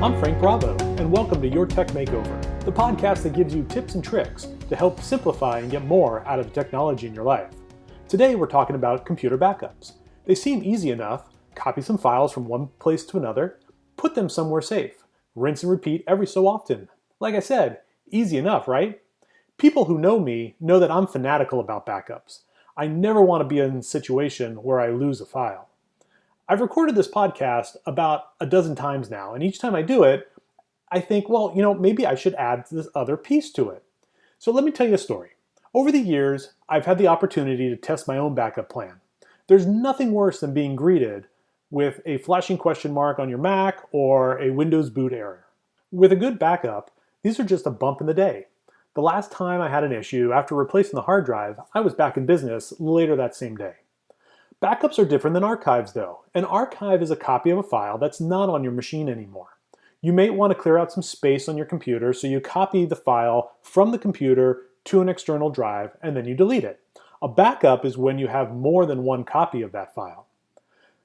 I'm Frank Bravo, and welcome to Your Tech Makeover, the podcast that gives you tips and tricks to help simplify and get more out of the technology in your life. Today we're talking about computer backups. They seem easy enough. Copy some files from one place to another, put them somewhere safe, rinse and repeat every so often. Like I said, easy enough, right? People who know me know that I'm fanatical about backups. I never want to be in a situation where I lose a file. I've recorded this podcast about a dozen times now, and each time I do it, I think, maybe I should add this other piece to it. So let me tell you a story. Over the years, I've had the opportunity to test my own backup plan. There's nothing worse than being greeted with a flashing question mark on your Mac or a Windows boot error. With a good backup, these are just a bump in the day. The last time I had an issue after replacing the hard drive, I was back in business later that same day. Backups are different than archives though. An archive is a copy of a file that's not on your machine anymore. You may want to clear out some space on your computer, so you copy the file from the computer to an external drive and then you delete it. A backup is when you have more than one copy of that file.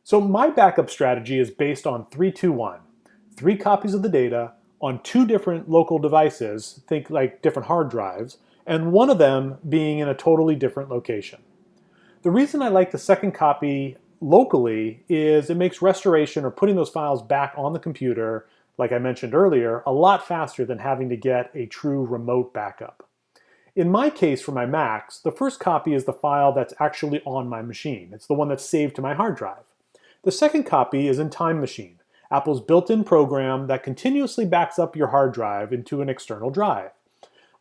So my backup strategy is based on 3-2-1. 3 copies of the data on 2 different local devices, think like different hard drives, and one of them being in a totally different location. The reason I like the second copy locally is it makes restoration or putting those files back on the computer, like I mentioned earlier, a lot faster than having to get a true remote backup. In my case for my Macs, the first copy is the file that's actually on my machine. It's the one that's saved to my hard drive. The second copy is in Time Machine, Apple's built-in program that continuously backs up your hard drive into an external drive.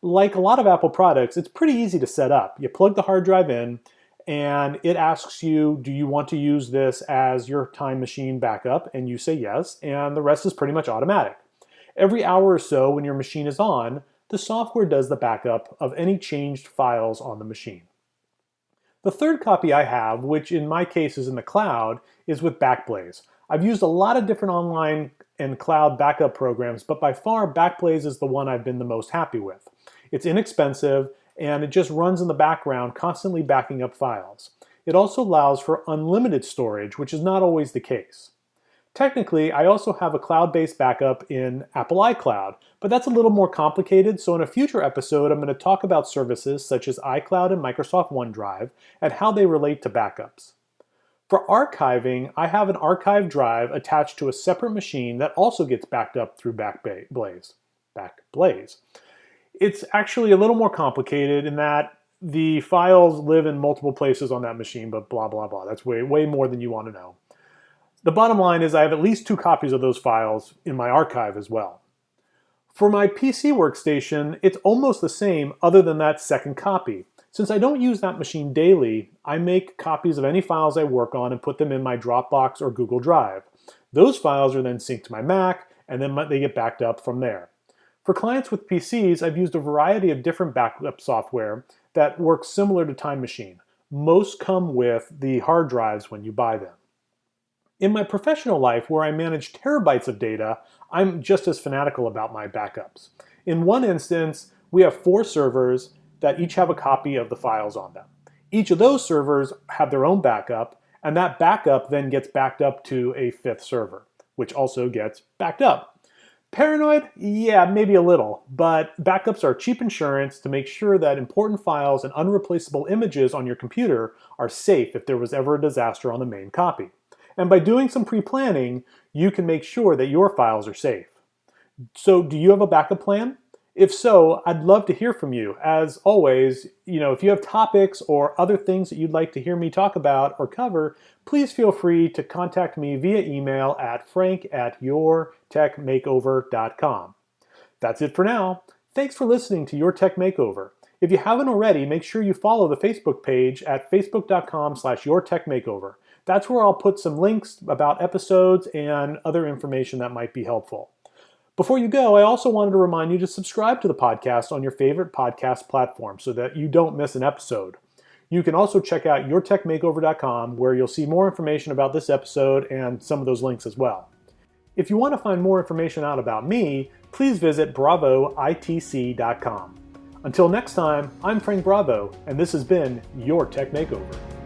Like a lot of Apple products, it's pretty easy to set up. You plug the hard drive in, and it asks you, do you want to use this as your Time Machine backup? And you say yes, and the rest is pretty much automatic. Every hour or so when your machine is on, the software does the backup of any changed files on the machine. The third copy I have, which in my case is in the cloud, is with Backblaze. I've used a lot of different online and cloud backup programs, but by far Backblaze is the one I've been the most happy with. It's inexpensive, and it just runs in the background, constantly backing up files. It also allows for unlimited storage, which is not always the case. Technically, I also have a cloud-based backup in Apple iCloud, but that's a little more complicated, so in a future episode I'm going to talk about services such as iCloud and Microsoft OneDrive and how they relate to backups. For archiving, I have an archive drive attached to a separate machine that also gets backed up through Backblaze. It's actually a little more complicated in that the files live in multiple places on that machine, but blah, blah, blah. That's way more than you want to know. The bottom line is I have at least 2 copies of those files in my archive as well. For my PC workstation, it's almost the same other than that second copy. Since I don't use that machine daily, I make copies of any files I work on and put them in my Dropbox or Google Drive. Those files are then synced to my Mac, and then they get backed up from there. For clients with PCs, I've used a variety of different backup software that works similar to Time Machine. Most come with the hard drives when you buy them. In my professional life, where I manage terabytes of data, I'm just as fanatical about my backups. In one instance, we have 4 servers that each have a copy of the files on them. Each of those servers have their own backup, and that backup then gets backed up to a 5th server, which also gets backed up. Paranoid? Yeah, maybe a little, but backups are cheap insurance to make sure that important files and unreplaceable images on your computer are safe if there was ever a disaster on the main copy. And by doing some pre-planning, you can make sure that your files are safe. So do you have a backup plan? If so, I'd love to hear from you. As always, if you have topics or other things that you'd like to hear me talk about or cover, please feel free to contact me via email at frank@yourtechmakeover.com. That's it for now. Thanks for listening to Your Tech Makeover. If you haven't already, make sure you follow the Facebook page at facebook.com/yourtechmakeover. That's where I'll put some links about episodes and other information that might be helpful. Before you go, I also wanted to remind you to subscribe to the podcast on your favorite podcast platform so that you don't miss an episode. You can also check out yourtechmakeover.com where you'll see more information about this episode and some of those links as well. If you want to find more information out about me, please visit bravoitc.com. Until next time, I'm Frank Bravo, and this has been Your Tech Makeover.